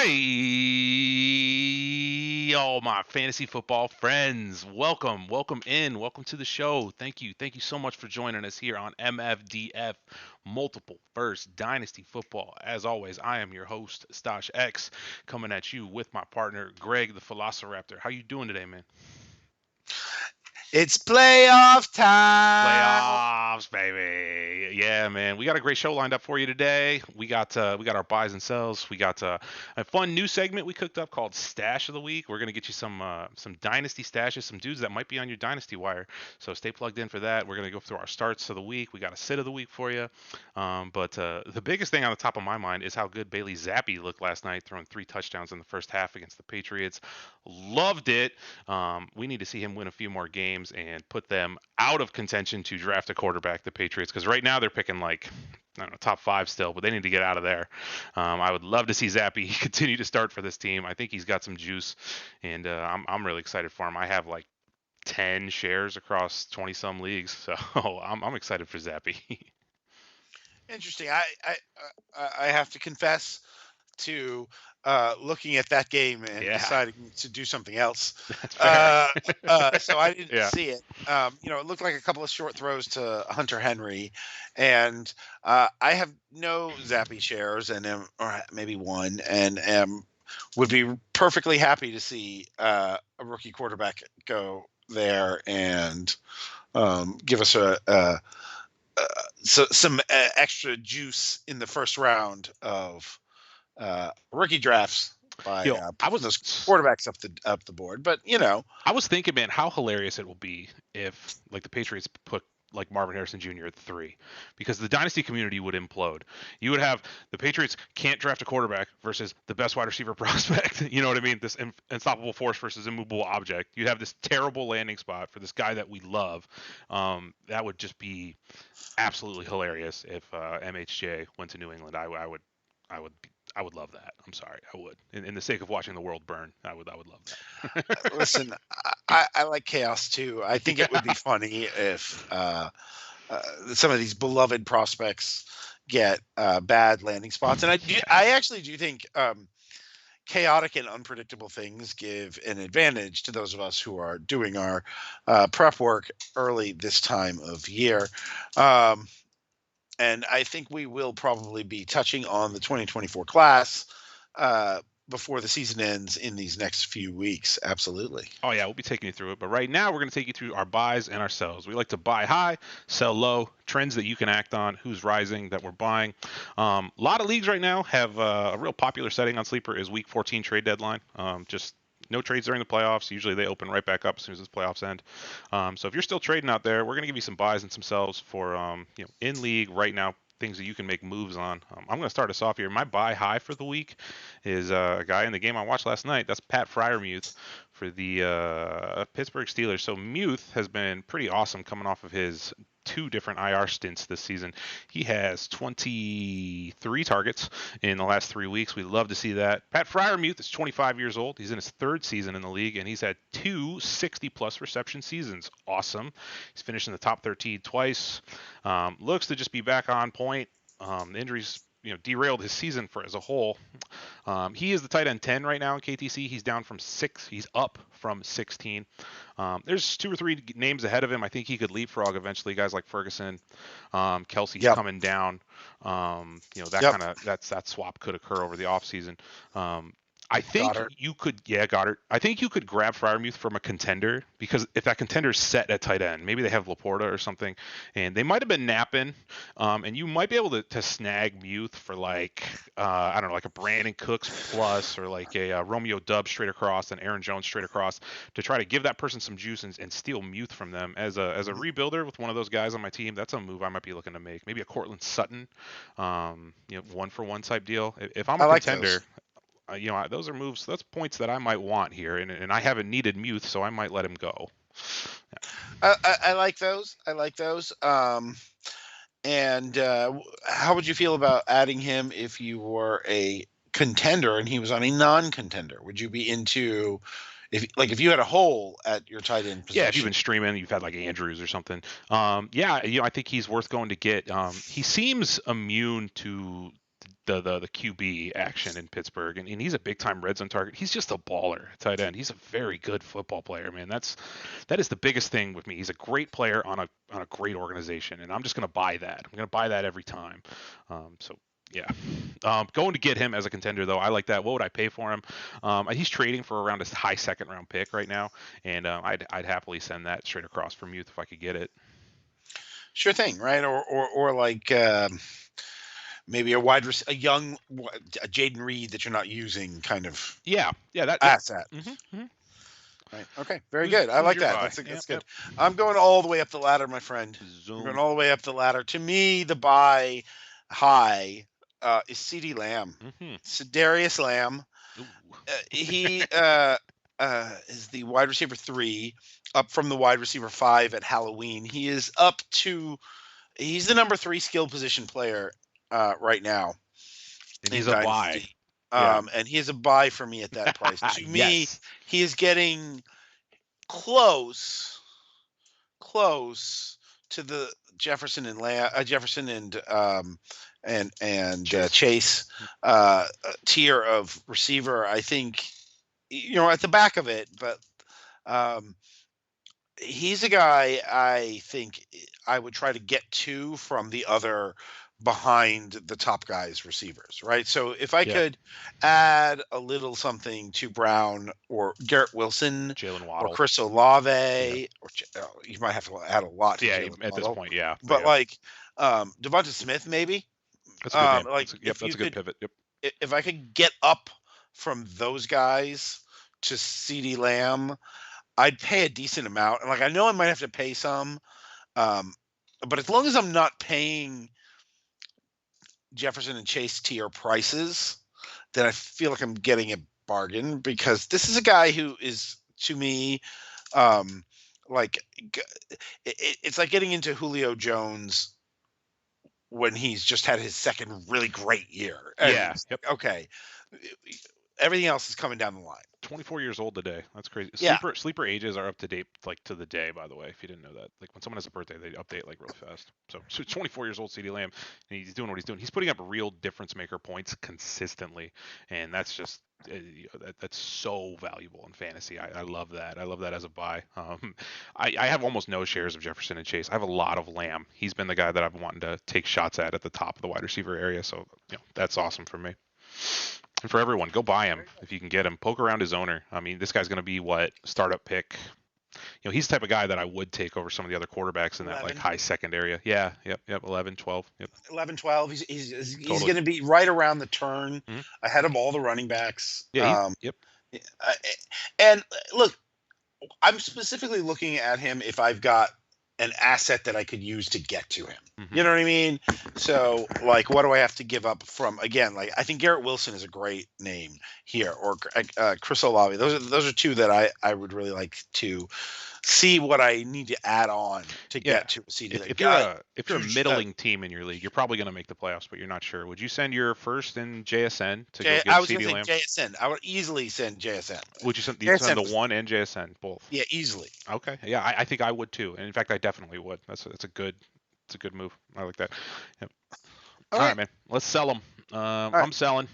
Hey, all my fantasy football friends. Welcome in. Welcome to the show. Thank you so much for joining us here on MFDF Multiple First Dynasty Football. As always, I am your host, Stoshx X, coming at you with my partner, Greg the Philosiraptor. How you doing today, man? It's playoff time. Playoffs, baby. Yeah, man. We got a great show lined up for you today. We got our buys and sells. We got a fun new segment we cooked up called Stash of the Week. We're gonna get you some Dynasty Stashes, some dudes that might be on your Dynasty wire. So stay plugged in for that. We're gonna go through our starts of the week. We got a sit of the week for you. But the biggest thing on the top of my mind is how good Bailey Zappi looked last night, throwing 3 touchdowns in the first half against the Patriots. Loved it. We need to see him win a few more games and put them out of contention to draft a quarterback, the Patriots, because right now they're picking like, I don't know, top 5 still, but they need to get out of there. I would love to see Zappi continue to start for this team. I think he's got some juice, and I'm really excited for him. I have like 10 shares across 20 some leagues, so I'm excited for Zappi. Interesting. I have to confess to looking at that game and deciding to do something else. That's fair. So I didn't see it. It looked like a couple of short throws to Hunter Henry, and I have no Zappi shares, or maybe one, and would be perfectly happy to see a rookie quarterback go there and give us some extra juice in the first round of rookie drafts by those quarterbacks up the board. But I was thinking, man, how hilarious it will be if like the Patriots put like Marvin Harrison Jr. at 3, because the dynasty community would implode. You would have the Patriots can't draft a quarterback versus the best wide receiver prospect. You know what I mean? This unstoppable force versus immovable object. You'd have this terrible landing spot for this guy that we love. That would just be absolutely hilarious if MHJ went to New England. I would love that. I'm sorry, I would. In the sake of watching the world burn, I would love that. Listen, I like chaos too. I think it would be funny if some of these beloved prospects get bad landing spots, and I actually do think chaotic and unpredictable things give an advantage to those of us who are doing our prep work early this time of year. And I think we will probably be touching on the 2024 class before the season ends in these next few weeks. Absolutely. Oh, yeah, we'll be taking you through it. But right now, we're going to take you through our buys and our sells. We like to buy high, sell low, trends that you can act on, who's rising that we're buying. A lot of leagues right now have a real popular setting on Sleeper is Week 14 trade deadline. Just no trades during the playoffs. Usually they open right back up as soon as the playoffs end. So if you're still trading out there, we're going to give you some buys and some sells for in league right now, things that you can make moves on. I'm going to start us off here. My buy high for the week is a guy in the game I watched last night. That's Pat Freiermuth for the Pittsburgh Steelers. So Muth has been pretty awesome coming off of his 2 different IR stints this season. He has 23 targets in the last 3 weeks. We love to see that. Pat Freiermuth is 25 years old. He's in his 3rd season in the league, and he's had 2 60-plus reception seasons. Awesome. He's finished in the top 13 twice. Looks to just be back on point. The injuries derailed his season as a whole. He is the tight end 10 right now in KTC. He's down from 6. He's up from 16. There's 2 or 3 names ahead of him. I think he could leapfrog eventually. Guys like Ferguson, Kelsey's coming down. That swap could occur over the offseason. I think you could, Goedert. I think you could grab Freiermuth from a contender, because if that contender is set at tight end, maybe they have LaPorta or something, and they might have been napping, and you might be able to snag Muth for like I don't know, like a Brandon Cooks plus, or like a Romeo Doubs straight across and Aaron Jones straight across, to try to give that person some juice and steal Muth from them as a rebuilder with one of those guys on my team. That's a move I might be looking to make. Maybe a Cortland Sutton, 1-for-1 type deal. If I'm a contender. Those are moves. That's points that I might want here, and I haven't needed Muth, so I might let him go. Yeah. I like those. And how would you feel about adding him if you were a contender and he was on a non-contender? Would you be into if you had a hole at your tight end position? Yeah, if you've been streaming, you've had like Andrews or something. I think he's worth going to get. He seems immune to the QB action in Pittsburgh, and he's a big time red zone target. He's just a baller tight end. He's a very good football player, man. That is the biggest thing with me. He's a great player on a great organization, and I'm just gonna buy that. I'm gonna buy that every time. So yeah, going to get him as a contender though, I like that. What would I pay for him? He's trading for around a high second round pick right now, and I'd happily send that straight across from youth if I could get it. Sure thing, right? Or like maybe a young Jayden Reed that you're not using, kind of. Yeah, that asset. Mm-hmm. Right. Okay. Very good. I like that. Buy? That's good. I'm going all the way up the ladder, my friend. I'm going all the way up the ladder. To me, the buy high is CeeDee Lamb. Sedarius Lamb. He is the wide receiver 3, up from the wide receiver 5 at Halloween. He is he's the number 3 skill position player right now. And he's a buy. And he is a buy for me at that price. To me, he is getting close to the Jefferson and Chase tier of receiver. I think, at the back of it, but he's a guy I think I would try to get to from the other behind the top guys receivers, right? So if I could add a little something to Brown or Garret Wilson, Jalen Waddle, or Chris Olave, or you might have to add a lot to Jalen at Waddle. This point, but like Devonta Smith, maybe. That's a good name. That's a good pivot. Yep. If I could get up from those guys to CeeDee Lamb, I'd pay a decent amount. And I know I might have to pay some, but as long as I'm not paying Jefferson and Chase tier prices, then I feel like I'm getting a bargain, because this is a guy who is, to me, it's like getting into Julio Jones when he's just had his second really great year. And okay, everything else is coming down the line. 24 years old today. That's crazy. Sleeper ages are up to date, to the day, by the way, if you didn't know that. When someone has a birthday, they update really fast. So 24 years old, CeeDee Lamb, and he's doing what he's doing. He's putting up real difference maker points consistently, and that's just that's so valuable in fantasy. I love that. I love that as a buy. I have almost no shares of Jefferson and Chase. I have a lot of Lamb. He's been the guy that I've been wanting to take shots at the top of the wide receiver area, so that's awesome for me. And for everyone, go buy him if you can get him. Poke around his owner. I mean, this guy's going to be startup pick. He's the type of guy that I would take over some of the other quarterbacks in 11. That high second area. Yeah, 11, 12. 11, 12. He's going to be right around the turn, ahead of all the running backs. Yeah. And look, I'm specifically looking at him if I've got an asset that I could use to get to him. You know what I mean? So, what do I have to give up from? Again, I think Garret Wilson is a great name here, or Chris Olave. Those are two that I would really like to see what I need to add on to get to a CeeDee. If you're a middling team in your league, you're probably going to make the playoffs, but you're not sure. Would you send your first in JSN to go get CeeDee Lamb? I was going to say JSN. I would easily send JSN. Would you send the 1 and JSN both? Yeah, easily. Okay. Yeah, I think I would too, and in fact, I definitely would. It's a good move. I like that. Yep. All right, man. Let's sell them. I'm selling.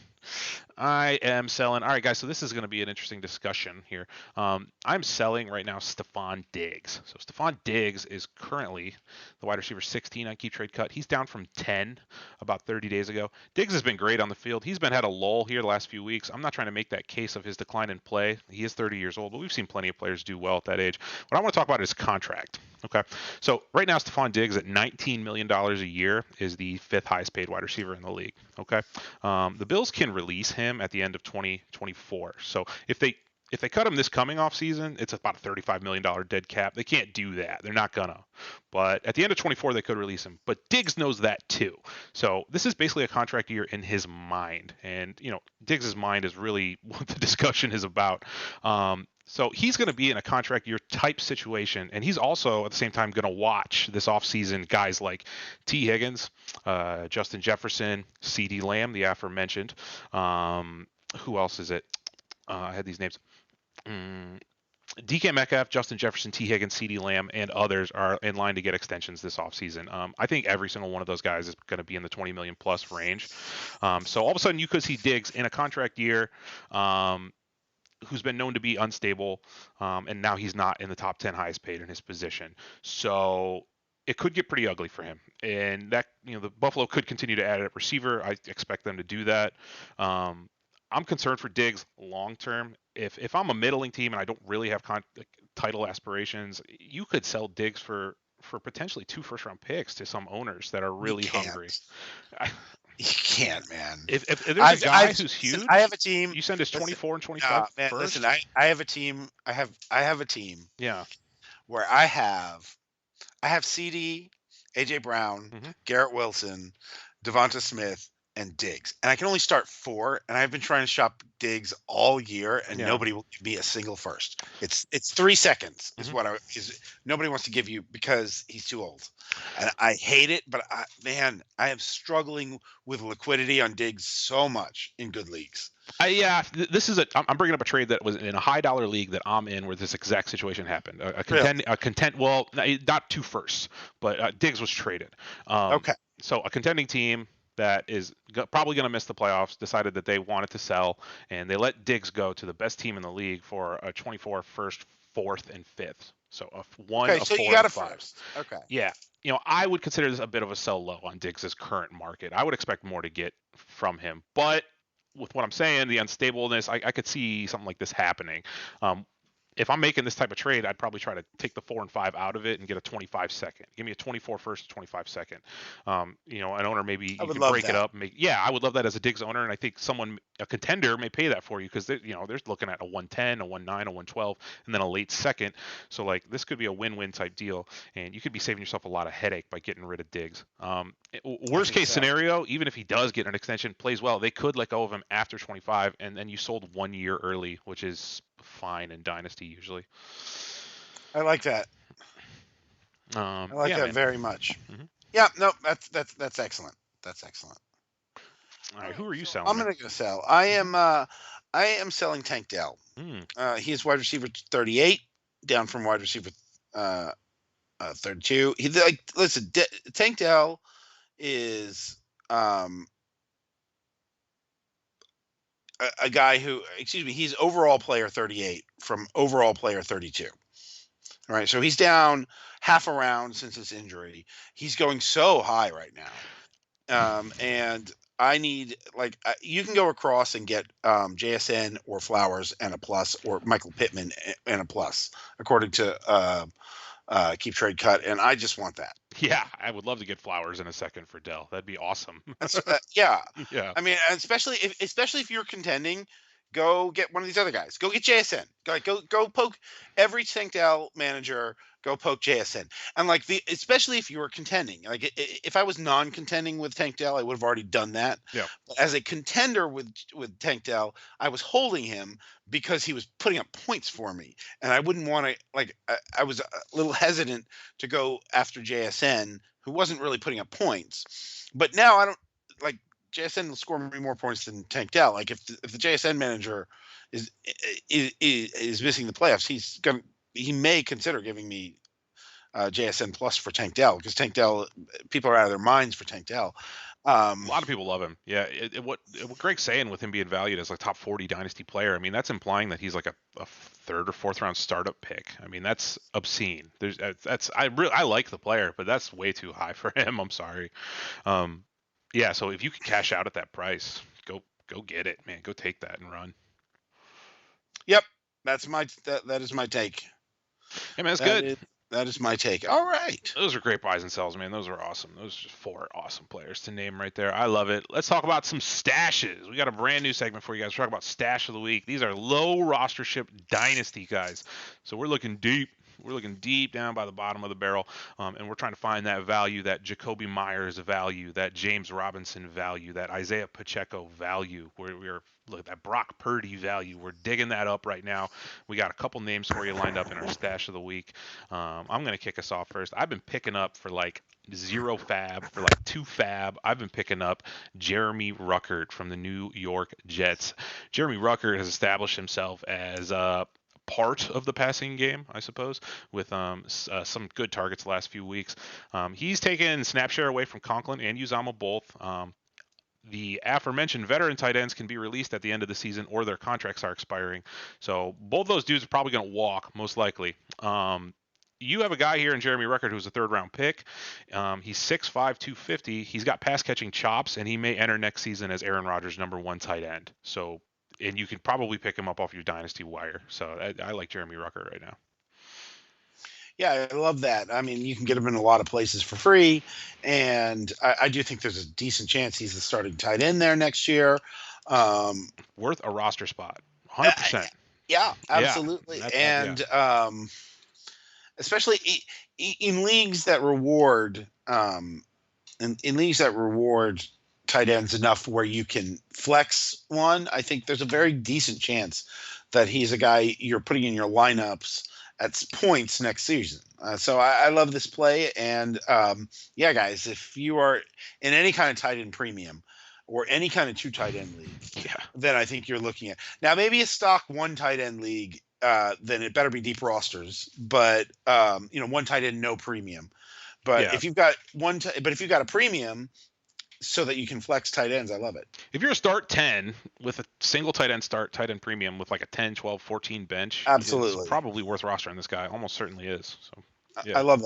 I am selling. All right, guys. So this is going to be an interesting discussion here. I'm selling right now Stefon Diggs. So Stefon Diggs is currently the wide receiver 16 on Keep Trade Cut. He's down from 10 about 30 days ago. Diggs has been great on the field. He's had a lull here the last few weeks. I'm not trying to make that case of his decline in play. He is 30 years old, but we've seen plenty of players do well at that age. What I want to talk about is contract. Okay. So right now, Stefon Diggs at $19 million a year is the 5th highest paid wide receiver in the league. Okay. The Bills can release him at the end of 2024. So if they cut him this coming off season, it's about a $35 million dead cap. They can't do that. They're not gonna. But at the end of 24, they could release him. But Diggs knows that too. So this is basically a contract year in his mind. And, Diggs' mind is really what the discussion is about. So he's going to be in a contract year type situation, and he's also at the same time going to watch this offseason guys like T. Higgins, Justin Jefferson, CeeDee Lamb, the aforementioned. Who else is it? I had these names. DK Metcalf, Justin Jefferson, T. Higgins, CeeDee Lamb, and others are in line to get extensions this offseason. I think every single one of those guys is going to be in the 20 million plus range. So all of a sudden you could see Diggs in a contract year, who's been known to be unstable, and now he's not in the top 10 highest paid in his position. So it could get pretty ugly for him, and that the Buffalo could continue to add a receiver. I expect them to do that. I'm concerned for Diggs long term. If I'm a middling team and I don't really have title aspirations, you could sell Diggs for potentially 2 first-round picks to some owners that are really hungry. You can't, man. If there's a guy who's huge, I have a team. You send us 24 and 25 man, first. Listen, I have a team. I have a team. Yeah. Where I have CD, AJ Brown, Garret Wilson, Devonta Smith, and Diggs, and I can only start 4. And I've been trying to shop Diggs all year, and nobody will give me a single first. It's 3 seconds is what nobody wants to give you because he's too old, and I hate it. But I am struggling with liquidity on Diggs so much in good leagues. This is I'm bringing up a trade that was in a high dollar league that I'm in where this exact situation happened. Well, not 2 firsts, but Diggs was traded. Okay. So a contending team that is probably going to miss the playoffs decided that they wanted to sell, and they let Diggs go to the best team in the league for a 24 first, 4th, and 5th. So a 1, a 4, so you got a 5. first. Okay. Yeah. I would consider this a bit of a sell low on Diggs' current market. I would expect more to get from him, but with what I'm saying, the unstableness, I could see something like this happening. If I'm making this type of trade, I'd probably try to take the 4 and 5 out of it and get a 25 second. Give me a 24 first, 25 second. An owner maybe you can break it up. I would love that as a Diggs owner, and I think a contender may pay that for you because they're looking at a 110, a 19, a 112, and then a late second. So like this could be a win-win type deal, and you could be saving yourself a lot of headache by getting rid of Diggs. Worst case scenario, even if he does get an extension, plays well, they could let go of him after 25, and then you sold 1 year early, which is fine in Dynasty usually. I like that. I like that very much. Yeah, no, that's excellent. That's excellent. All right, who are you selling? I'm gonna go sell. I am selling Tank Dell. He is wide receiver 38, down from wide receiver 32. Tank Dell is a guy who, he's overall player 38 from overall player 32. All right, so he's down half a round since his injury. He's going so high right now, and I need you can go across and get JSN or Flowers and a plus, or Michael Pittman and a plus, according to Keep Trade Cut, and I just want that. Yeah, I would love to get Flowers in a second for Dell. That'd be awesome. Yeah. Yeah. I mean, especially if you're contending, go get one of these other guys. Go get JSN. Go poke every Tank Dell manager. Go poke JSN. And especially if you were contending. If I was non-contending with Tank Dell, I would have already done that. Yeah. But as a contender with Tank Dell, I was holding him because he was putting up points for me, and I wouldn't want to I was a little hesitant to go after JSN, who wasn't really putting up points. But now I don't JSN will score me more points than Tank Dell. If the JSN manager is missing the playoffs, he may consider giving me JSN plus for Tank Dell, because Tank Dell, people are out of their minds for Tank Dell. A lot of people love him. Yeah, what Greg's saying with him being valued as a top 40 dynasty player, I mean, that's implying that he's like a 3rd or 4th round startup pick. I mean, that's obscene. I like the player, but that's way too high for him. I'm sorry. Yeah, so if you can cash out at that price, go get it, man. Go take that and run. Yep, that is my take. Hey, man, that's good. That is my take. All right. Those are great buys and sells, man. Those are awesome. Those are just 4 awesome players to name right there. I love it. Let's talk about some stashes. We got a brand new segment for you guys. We're talking about stash of the week. These are low rostership dynasty guys. So we're looking deep. We're looking deep down by the bottom of the barrel, and we're trying to find that value, that Jacoby Myers value, that James Robinson value, that Isaiah Pacheco value. Look, that Brock Purdy value. We're digging that up right now. We got a couple names for you lined up in our stash of the week. I'm going to kick us off first. I've been picking up for 0 fab, for 2 fab. I've been picking up Jeremy Ruckert from the New York Jets. Jeremy Ruckert has established himself as part of the passing game, I suppose, with some good targets the last few weeks. He's taken snap share away from Conklin and Uzama both. The aforementioned veteran tight ends can be released at the end of the season or their contracts are expiring. So both those dudes are probably going to walk, most likely. You have a guy here in Jeremy Ruckert who's a third-round pick. He's 6'5", 250. He's got pass-catching chops, and he may enter next season as Aaron Rodgers' #1 tight end. So, and you can probably pick him up off your dynasty wire. So I like Jeremy Ruckert right now. Yeah, I love that. I mean, you can get him in a lot of places for free, and I do think there's a decent chance he's the starting tight end there next year. Worth a roster spot, 100%. Yeah, absolutely. Yeah, and especially in leagues that reward in leagues that reward tight ends enough where you can flex one, I think there's a very decent chance that he's a guy you're putting in your lineups at points next season. So I love this play. And yeah, guys, if you are in any kind of tight end premium or any kind of 2 tight end league, then I think you're looking at now maybe a stock 1 tight end league. Then it better be deep rosters, but 1 tight end, no premium. But if you've got but if you've got a premium, so that you can flex tight ends, I love it. If you're a start 10 with a single tight end premium with like a 10, 12, 14 bench, absolutely, it's probably worth rostering this guy. Almost certainly is. So. Yeah. I love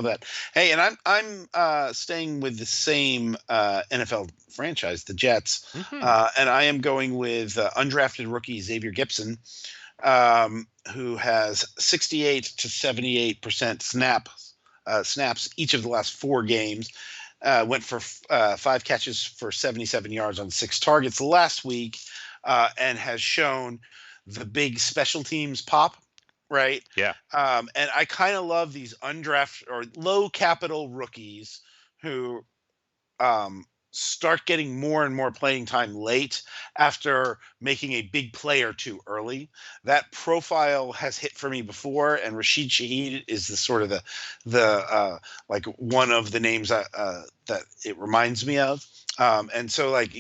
that. Hey, and I'm staying with the same NFL franchise, the Jets, and I am going with undrafted rookie Xavier Gipson, who has 68 to 78% snaps each of the last 4 games. Went for 5 catches for 77 yards on 6 targets last week, and has shown the big special teams pop. Right. Yeah. And I kind of love these undrafted or low capital rookies who start getting more and more playing time late after making a big play or 2 early. That profile has hit for me before, and Rashid Shaheed is the sort of the like one of the names that it reminds me of. And so like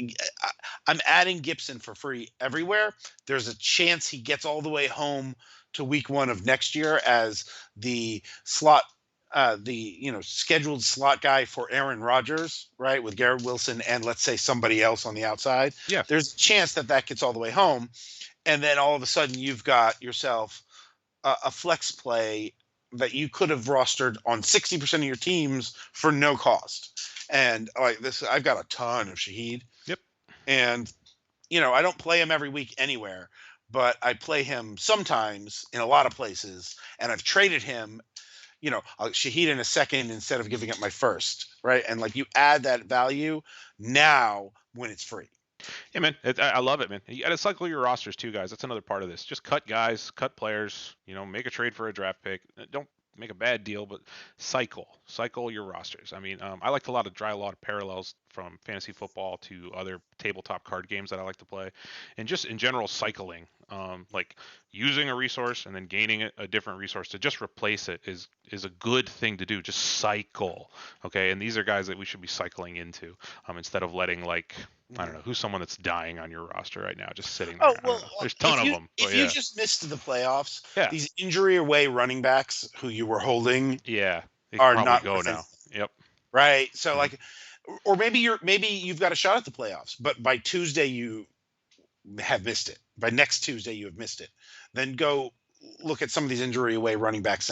I'm adding Gibson for free everywhere. There's a chance he gets all the way home to week 1 of next year as the slot, scheduled slot guy for Aaron Rodgers, right, with Garret Wilson and let's say somebody else on the outside. Yeah, there's a chance that gets all the way home, and then all of a sudden you've got yourself a flex play that you could have rostered on 60% of your teams for no cost. And like this, I've got a ton of Shaheed. Yep. And I don't play him every week anywhere, but I play him sometimes in a lot of places, and I've traded him, Shaheed in a second instead of giving up my first, right? And like you add that value now when it's free. Yeah, man, I love it, man. You got to cycle your rosters too, guys. That's another part of this. Just cut guys, cut players. Make a trade for a draft pick. Don't make a bad deal, but cycle your rosters. I mean, I like to draw a lot of parallels from fantasy football to other tabletop card games that I like to play, and just in general cycling, like using a resource and then gaining a different resource to just replace it is a good thing to do. Just cycle, okay? And these are guys that we should be cycling into, instead of letting I don't know who's someone that's dying on your roster right now, just sitting there. Oh well, there's a ton of them. If you just missed the playoffs, these injury away running backs who you were holding, are not go now. Yep. Right. So or maybe you've got a shot at the playoffs, but by Tuesday you have missed it. By next Tuesday you have missed it. Then go look at some of these injury away running backs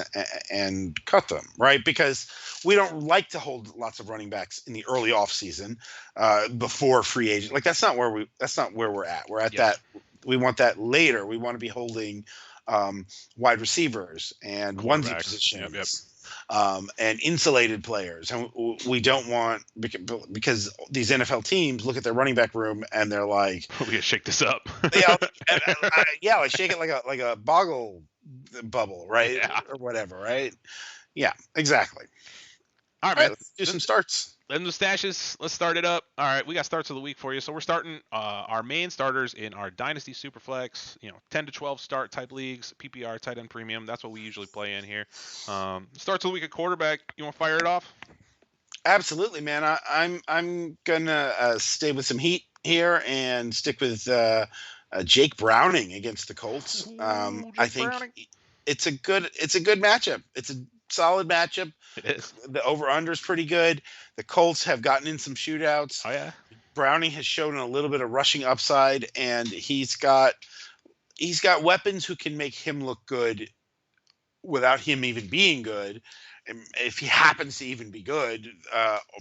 and cut them, right? Because we don't like to hold lots of running backs in the early off season before free agent. Like that's not where we're at. We're at that. We want that later. We want to be holding wide receivers and onesie positions. And insulated players, and we don't want, because these NFL teams look at their running back room and they're like, "We gotta shake this up." Like shake it like a boggle bubble, right, or whatever, right? Yeah, exactly. All right, man. Let's do some starts. Then the stashes. Let's start it up. All right, we got starts of the week for you. So we're starting our main starters in our Dynasty Superflex, 10 to 12 start type leagues, PPR, tight end premium. That's what we usually play in here. Starts of the week at quarterback. You want to fire it off? Absolutely, man. I'm gonna stay with some heat here and stick with Jake Browning against the Colts. I Jake think Browning. it's a good matchup. It's a solid matchup. It is. The over-under is pretty good. The Colts have gotten in some shootouts. Oh yeah. Browning has shown a little bit of rushing upside, and he's got weapons who can make him look good without him even being good. And if he happens to even be good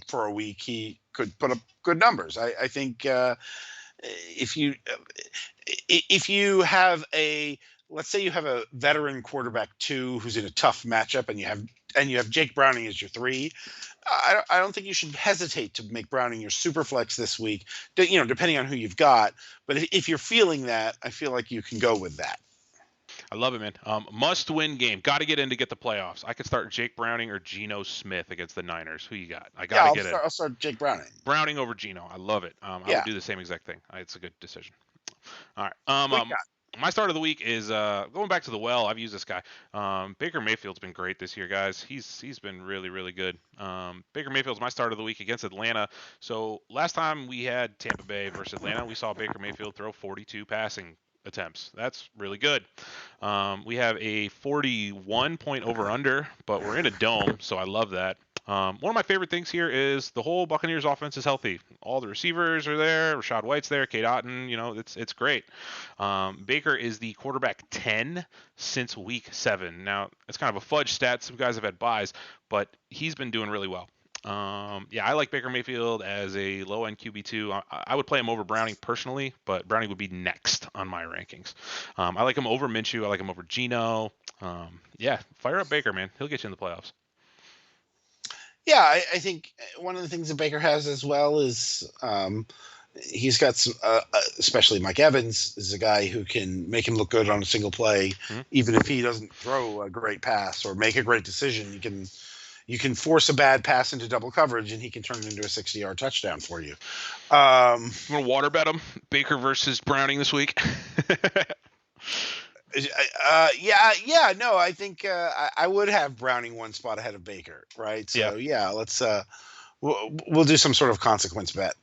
for a week, he could put up good numbers. I think if you have let's say you have a veteran quarterback 2 who's in a tough matchup, and you have Jake Browning as your 3. I don't think you should hesitate to make Browning your super flex this week, depending on who you've got. But if you're feeling that, I feel like you can go with that. I love it, man. Must-win game. Got to get in to get the playoffs. I could start Jake Browning or Geno Smith against the Niners. Who you got? I got to get in. I'll start Jake Browning. Browning over Geno. I love it. I would do the same exact thing. It's a good decision. All right. My start of the week is going back to the well. I've used this guy. Baker Mayfield's been great this year, guys. He's been really, really good. Baker Mayfield's my start of the week against Atlanta. So last time we had Tampa Bay versus Atlanta, we saw Baker Mayfield throw 42 passing attempts. That's really good. We have a 41 point over under, but we're in a dome, so I love that. One of my favorite things here is the whole Buccaneers offense is healthy. All the receivers are there. Rashad White's there. Cade Otton, it's great. Baker is the quarterback 10 since week 7. Now, it's kind of a fudge stat. Some guys have had buys, but he's been doing really well. I like Baker Mayfield as a low-end QB2. I would play him over Browning personally, but Browning would be next on my rankings. I like him over Minshew. I like him over Geno. Fire up Baker, man. He'll get you in the playoffs. Yeah, I think one of the things that Baker has as well is he's got some, especially Mike Evans is a guy who can make him look good on a single play, even if he doesn't throw a great pass or make a great decision. You can force a bad pass into double coverage, and he can turn it into a 60-yard touchdown for you. I'm going to water bet him. Baker versus Browning this week. No, I think I would have Browning one spot ahead of Baker, right? So let's we'll do some sort of consequence bet.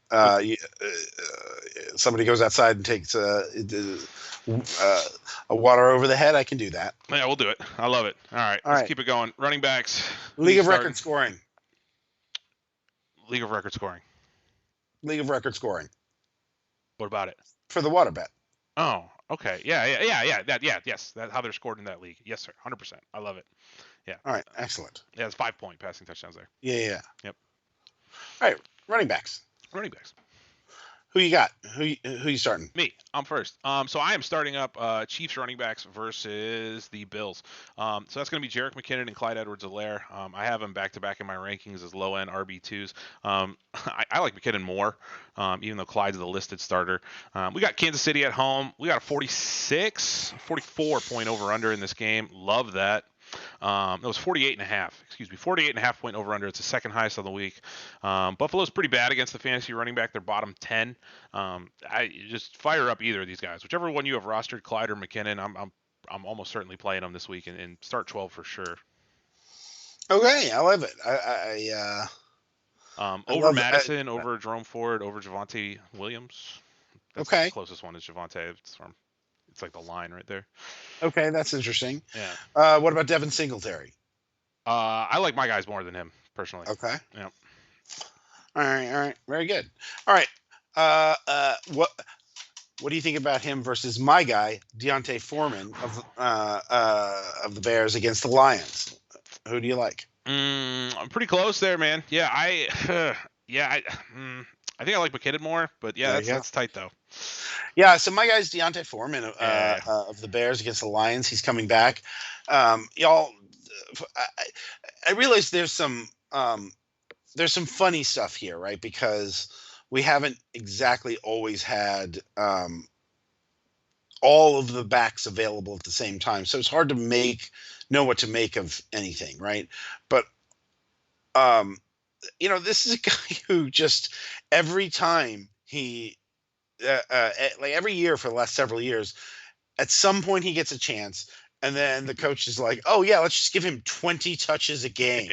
Somebody goes outside and takes a water over the head. I can do that. Yeah, we'll do it. I love it. All right, let's keep it going. Running backs. League of record scoring. League of record scoring. League of record scoring. What about it? For the water bet. Oh, okay. Yeah. Yes. That's how they're scored in that league. Yes, sir. 100%. I love it. Yeah. All right. Excellent. Yeah, it's 5-point passing touchdowns there. Yeah. Yep. All right. Running backs. Who you got? Who you starting? Me. I'm first. So I am starting up Chiefs running backs versus the Bills. So that's going to be Jerick McKinnon and Clyde Edwards-Helaire. I have them back-to-back in my rankings as low-end RB2s. I like McKinnon more, even though Clyde's the listed starter. We got Kansas City at home. We got a 44 point over-under in this game. Love that. It was 48.5 point over under. It's the second highest on the week. Buffalo's pretty bad against the fantasy running back. They're bottom 10. I just fire up either of these guys, whichever one you have rostered, Clyde or McKinnon. I'm almost certainly playing them this week and start 12 for sure. Okay, I love it. Over Madison, over Jerome Ford, over Javonte Williams. That's the closest one is Javonte. It's like the line right there. Okay, that's interesting. Yeah. What about Devin Singletary? I like my guys more than him personally. Okay. Yeah. All right. Very good. All right. What do you think about him versus my guy D'Onta Foreman of the Bears against the Lions? Who do you like? I'm pretty close there, man. Yeah, I think I like McKinnon more, but that's tight though. Yeah, so my guy's D'Onta Foreman of the Bears against the Lions. He's coming back. Y'all, I realize there's some funny stuff here, right? Because we haven't exactly always had all of the backs available at the same time, so it's hard to know what to make of anything, right? But this is a guy who just every time he. Like every year for the last several years, at some point he gets a chance, and then the coach is like, "Oh yeah, let's just give him 20 touches a game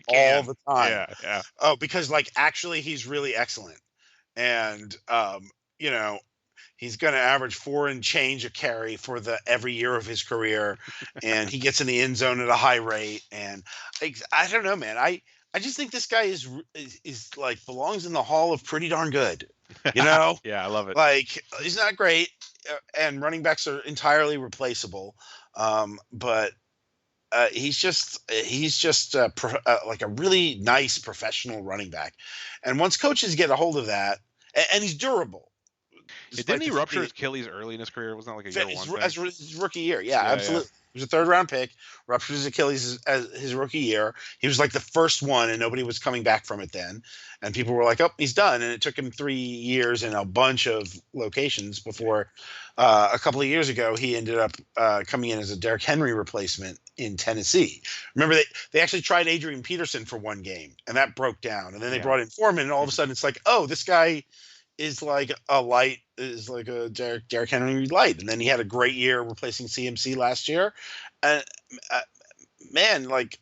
all the time." Yeah. Oh, because actually he's really excellent, and He's going to average 4 and change a carry for every year of his career, and he gets in the end zone at a high rate. And I don't know, man. I just think this guy is like belongs in the hall of pretty darn good. You know? Yeah, I love it. Like, he's not great, and running backs are entirely replaceable. But he's just like a really nice professional running back. And once coaches get a hold of that, and he's durable. Didn't he rupture his Achilles early in his career? Wasn't that like a year one thing? As his rookie year? Yeah, absolutely. Yeah. He was a 3rd round pick, ruptured his Achilles as his rookie year. He was like the first one, and nobody was coming back from it then. And people were like, oh, he's done. And it took him 3 years in a bunch of locations before a couple of years ago, he ended up coming in as a Derrick Henry replacement in Tennessee. Remember, they actually tried Adrian Peterson for 1 game, and that broke down. And then they brought in Foreman, and all of a sudden it's like, oh, this guy is like a Derrick Henry light. And then he had a great year replacing CMC last year. And man, like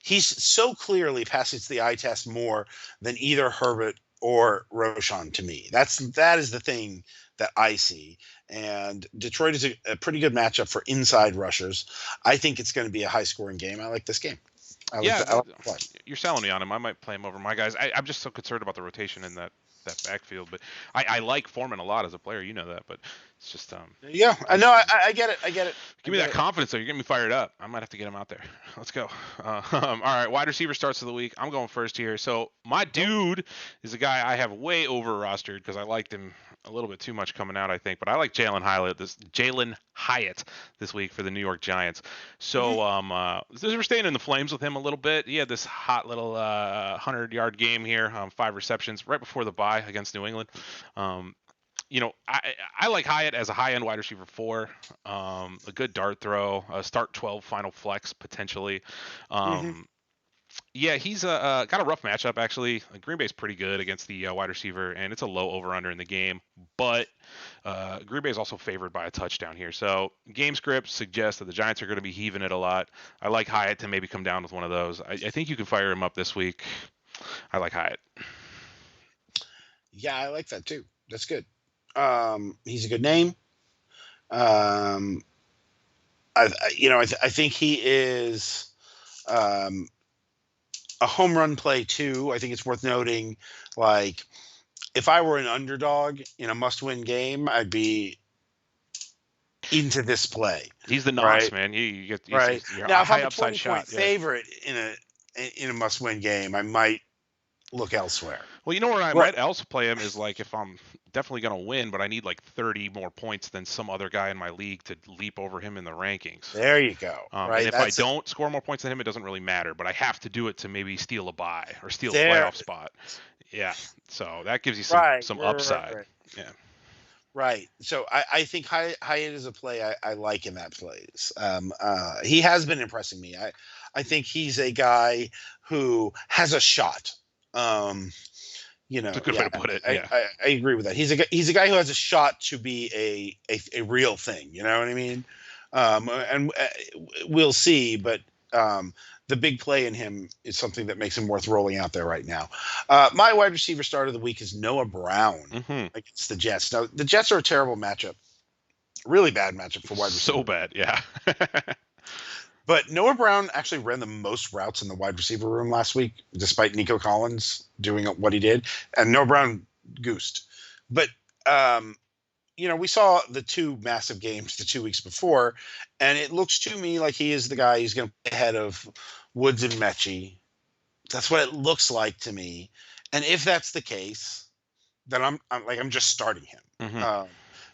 he's so clearly passes the eye test more than either Herbert or Roshan to me. That is the thing that I see. And Detroit is a pretty good matchup for inside rushers. I think it's going to be a high scoring game. I like this game. You're selling me on him. I might play him over my guys. I'm just so concerned about the rotation in that backfield, but I like Foreman a lot as a player, you know that, but it's just yeah, I know. I get it. Give me that confidence though. You're getting me fired up. I might have to get him out there. Let's go. All right, wide receiver starts of the week. I'm going first here. So my dude is a guy I have way over rostered because I liked him a little bit too much coming out, I think, but I like Jalen Hyatt this week for the New York Giants. So we're staying in the flames with him a little bit. He had this hot little 100-yard game here, 5 receptions right before the bye against New England. I like Hyatt as a high-end wide receiver 4, a good dart throw, a start 12 final flex potentially. Yeah, he's got a rough matchup, actually. Green Bay's pretty good against the wide receiver, and it's a low over-under in the game. But Green Bay is also favored by a touchdown here. So game script suggests that the Giants are going to be heaving it a lot. I like Hyatt to maybe come down with one of those. I think you can fire him up this week. I like Hyatt. Yeah, I like that too. That's good. He's a good name. I think he is a home run play too. I think it's worth noting, like, if I were an underdog in a must-win game, I'd be into this play. He's the Nas, man. You get right now. If I'm a 20-point favorite in a must-win game, I might look elsewhere. Well, you know where I might else play him is like if I'm definitely going to win, but I need like 30 more points than some other guy in my league to leap over him in the rankings. There you go. And if I don't score more points than him, it doesn't really matter, but I have to do it to maybe steal a bye or steal a playoff spot. Yeah. So that gives you some upside. Right. Yeah. Right. So I think Hyatt is a play I like in that place. He has been impressing me. I think he's a guy who has a shot. It's a good way to put it. I agree with that. He's a guy who has a shot to be a real thing. You know what I mean? And we'll see. But the big play in him is something that makes him worth rolling out there right now. My wide receiver start of the week is Noah Brown against the Jets. Now, the Jets are a terrible matchup. Really bad matchup for wide receiver. So bad, yeah. But Noah Brown actually ran the most routes in the wide receiver room last week, despite Nico Collins doing what he did. And Noah Brown goosed. But, we saw the 2 massive games the 2 weeks before, and it looks to me like he is the guy who's going to be ahead of Woods and Mechie. That's what it looks like to me. And if that's the case, then I'm just starting him.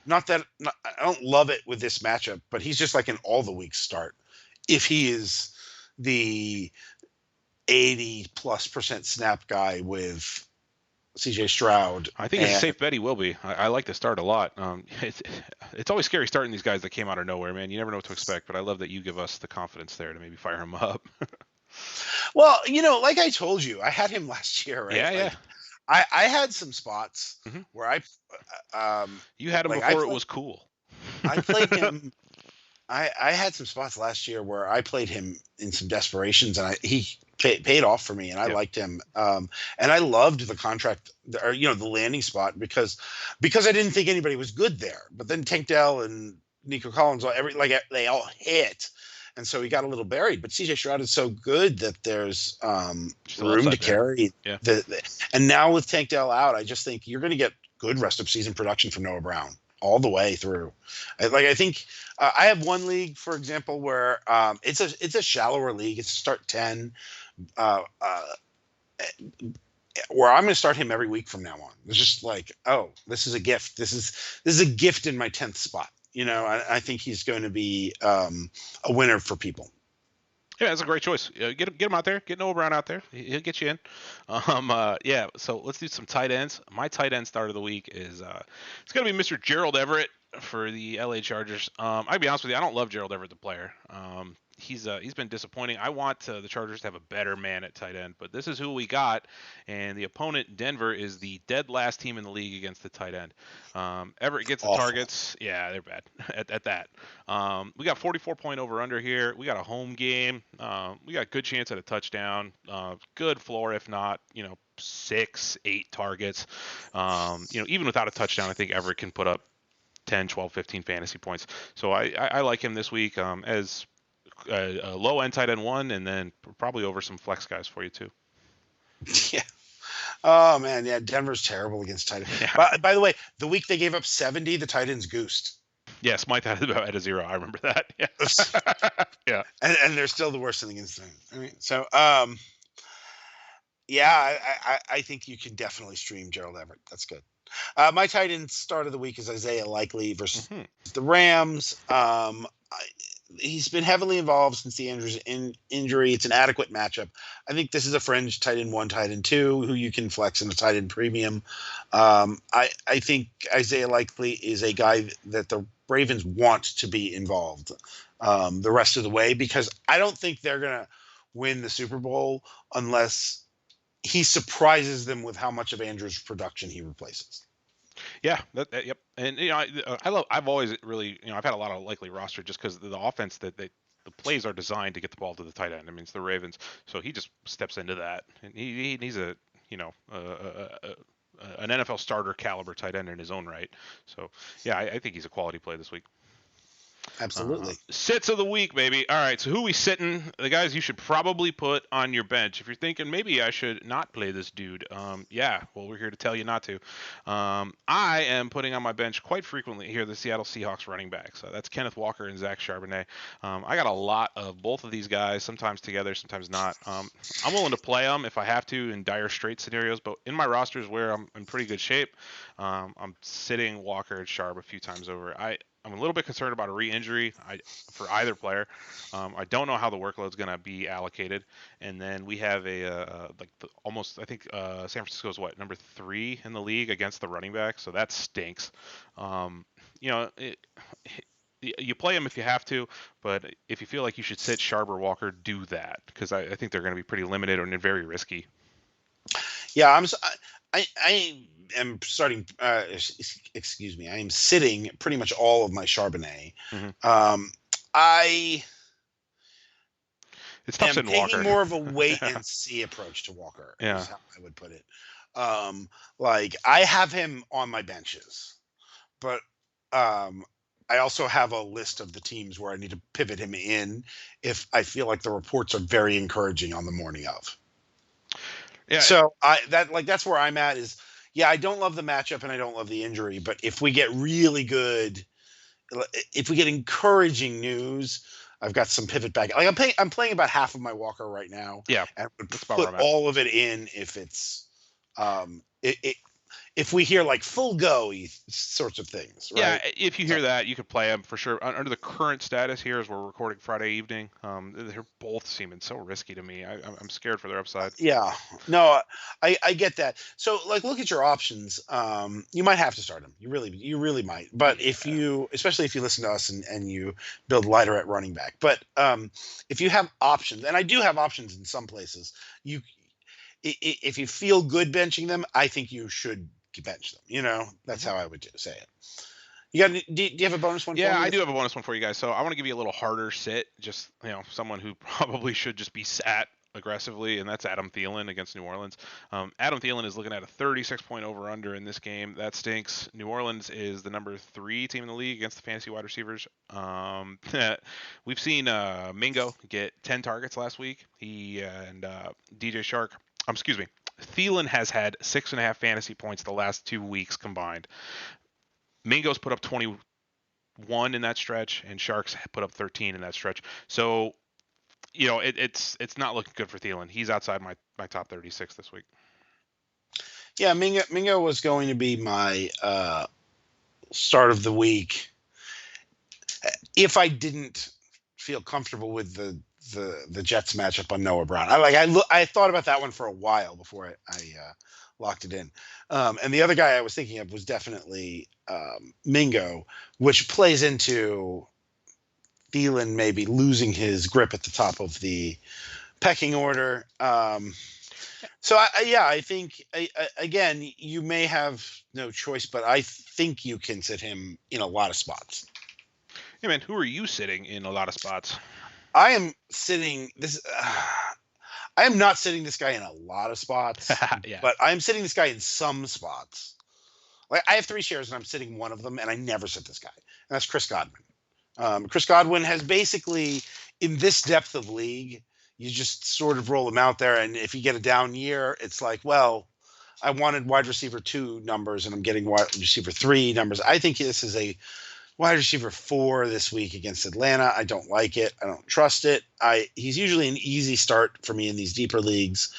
Not that I don't love it with this matchup, but he's just like an all the week start. If he is the 80+% snap guy with CJ Stroud. I think it's a safe bet he will be. I like the start a lot. It's always scary starting these guys that came out of nowhere, man. You never know what to expect, but I love that you give us the confidence there to maybe fire him up. Well, like I told you, I had him last year, right? Yeah. I had some spots where you had him before it was cool. I played him. I had some spots last year where I played him in some desperations, and he paid off for me, and I liked him. And I loved the contract, or the landing spot because I didn't think anybody was good there. But then Tank Dell and Nico Collins, they all hit, and so he got a little buried. But CJ Stroud is so good that there's room to carry. Yeah. And now with Tank Dell out, I just think you're going to get good rest of season production from Noah Brown all the way through. I think I have one league, for example, where it's a shallower league. It's start 10, where I'm going to start him every week from now on. It's just like, oh, this is a gift. This is a gift in my 10th spot. I think he's going to be a winner for people. Yeah, that's a great choice. Get him out there. Get Noah Brown out there. He'll get you in. Yeah. So let's do some tight ends. My tight end start of the week is it's gonna be Mr. Gerald Everett for the LA Chargers. I'll be honest with you, I don't love Gerald Everett the player. He's been disappointing. I want the Chargers to have a better man at tight end, but this is who we got, and the opponent Denver is the dead last team in the league against the tight end. Everett gets the targets. Yeah, they're bad at that. We got 44-point over under here. We got a home game. We got a good chance at a touchdown. Good floor, if not 6-8 targets. Even without a touchdown, I think Everett can put up 10, 12, 15 fantasy points. So I like him this week as a low end tight end 1, and then probably over some flex guys for you too. Yeah. Oh man, yeah. Denver's terrible against tight ends. Yeah. By the way, the week they gave up 70, the tight ends goosed. Yeah, Smythe had a 0. I remember that. Yeah. Yeah. And they're still the worst thing against them. I mean, so yeah, I think you can definitely stream Gerald Everett. That's good. My tight end start of the week is Isaiah Likely versus the Rams. He's been heavily involved since the Andrews injury. It's an adequate matchup. I think this is a fringe tight end 1, tight end 2, who you can flex in a tight end premium. I think Isaiah Likely is a guy that the Ravens want to be involved the rest of the way, because I don't think they're going to win the Super Bowl unless he surprises them with how much of Andrews' production he replaces. Yeah, yep. And I've always really, I've had a lot of Likely roster just because the offense that the plays are designed to get the ball to the tight end. I mean, it's the Ravens, so he just steps into that, and he's a an NFL starter caliber tight end in his own right. So yeah, I think he's a quality play this week. Absolutely. Sits of the week, baby. All right, so who we sitting? The guys you should probably put on your bench. If you're thinking maybe I should not play this dude, yeah, well, we're here to tell you not to. I am putting on my bench quite frequently here the Seattle Seahawks running backs. So that's Kenneth Walker and Zach Charbonnet. I got a lot of both of these guys, sometimes together, sometimes not. I'm willing to play them if I have to in dire straight scenarios, but in my rosters where I'm in pretty good shape, I'm sitting Walker and Sharp a few times over. I'm a little bit concerned about a re-injury for either player. I don't know how the workload's going to be allocated. And then we have I think San Francisco is number 3 in the league against the running back. So that stinks. You play them if you have to, but if you feel like you should sit Sharp or Walker, do that, because I think they're going to be pretty limited and very risky. Yeah, I am starting. Excuse me. I am sitting pretty much all of my Charbonnet. Mm-hmm. It's tough taking Walker. More of a wait and see approach to Walker. Yeah, is how I would put it. I have him on my benches, but I also have a list of the teams where I need to pivot him in if I feel like the reports are very encouraging on the morning of. Yeah. So that's where I'm at is, yeah, I don't love the matchup and I don't love the injury, but if we get really good, if we get encouraging news, I've got some pivot back. I'm playing about half of my Walker right now. Yeah. And would put all of it in if it's if we hear full go sorts of things, right? Yeah, if you hear that, you could play them for sure. Under the current status here, as we're recording Friday evening, they're both seeming so risky to me. I'm scared for their upside. Yeah, no, I get that. So look at your options. You might have to start them. You really might. But especially if you listen to us and you build lighter at running back. But if you have options, and I do have options in some places, if you feel good benching them, I think you should bench them. That's how I would say it. Do you have a bonus one? Yeah, for me? I do have a bonus one for you guys. So I want to give you a little harder sit. Just someone who probably should just be sat aggressively, and that's Adam Thielen against New Orleans. Adam Thielen is looking at a 36-point over/under in this game. That stinks. New Orleans is the number 3 team in the league against the fantasy wide receivers. We've seen Mingo get 10 targets last week. He and DJ Shark, excuse me, Thielen has had 6.5 fantasy points the last 2 weeks combined. Mingo's put up 21 in that stretch, and Sharks put up 13 in that stretch. So, it's not looking good for Thielen. He's outside my top 36 this week. Yeah, Mingo was going to be my start of the week if I didn't feel comfortable with the Jets matchup on Noah Brown. I thought about that one for a while before I locked it in. And the other guy I was thinking of was definitely Mingo, which plays into Thielen maybe losing his grip at the top of the pecking order. So I think again, you may have no choice, but I think you can sit him in a lot of spots. Hey man, who are you sitting in a lot of spots? I am sitting this. I am not sitting this guy in a lot of spots, Yeah. but I am sitting this guy in some spots. Like I have 3 shares and I'm sitting one of them, and I never sit this guy, and that's Chris Godwin. Chris Godwin has basically, in this depth of league, you just sort of roll him out there, and if you get a down year, it's like, well, I wanted wide receiver 2 numbers, and I'm getting wide receiver 3 numbers. I think this is a wide receiver 4 this week against Atlanta. I don't like it. I don't trust it. He's usually an easy start for me in these deeper leagues,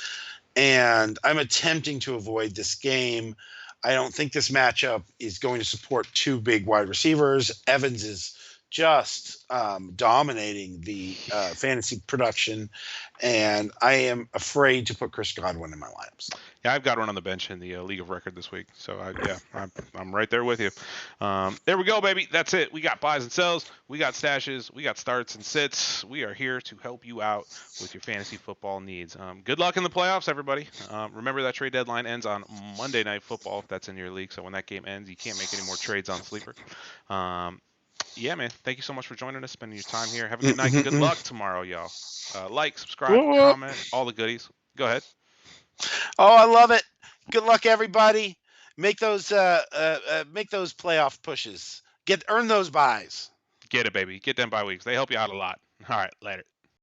and I'm attempting to avoid this game. I don't think this matchup is going to support 2 big wide receivers. Evans is just dominating the fantasy production, and I am afraid to put Chris Godwin in my lineups. Yeah, I've got one on the bench in the league of record this week, so I'm right there with you. There we go, baby. That's it. We got buys and sells, we got stashes, we got starts and sits. We are here to help you out with your fantasy football needs. Good luck in the playoffs, everybody. Remember that trade deadline ends on Monday Night Football if that's in your league. So when that game ends, you can't make any more trades on Sleeper. Yeah, man. Thank you so much for joining us, spending your time here. Have a good night. Good luck tomorrow, y'all. Like, subscribe, comment, all the goodies. Go ahead. Oh, I love it. Good luck, everybody. Make those playoff pushes. Earn those buys. Get it, baby. Get them bye weeks. They help you out a lot. All right, later.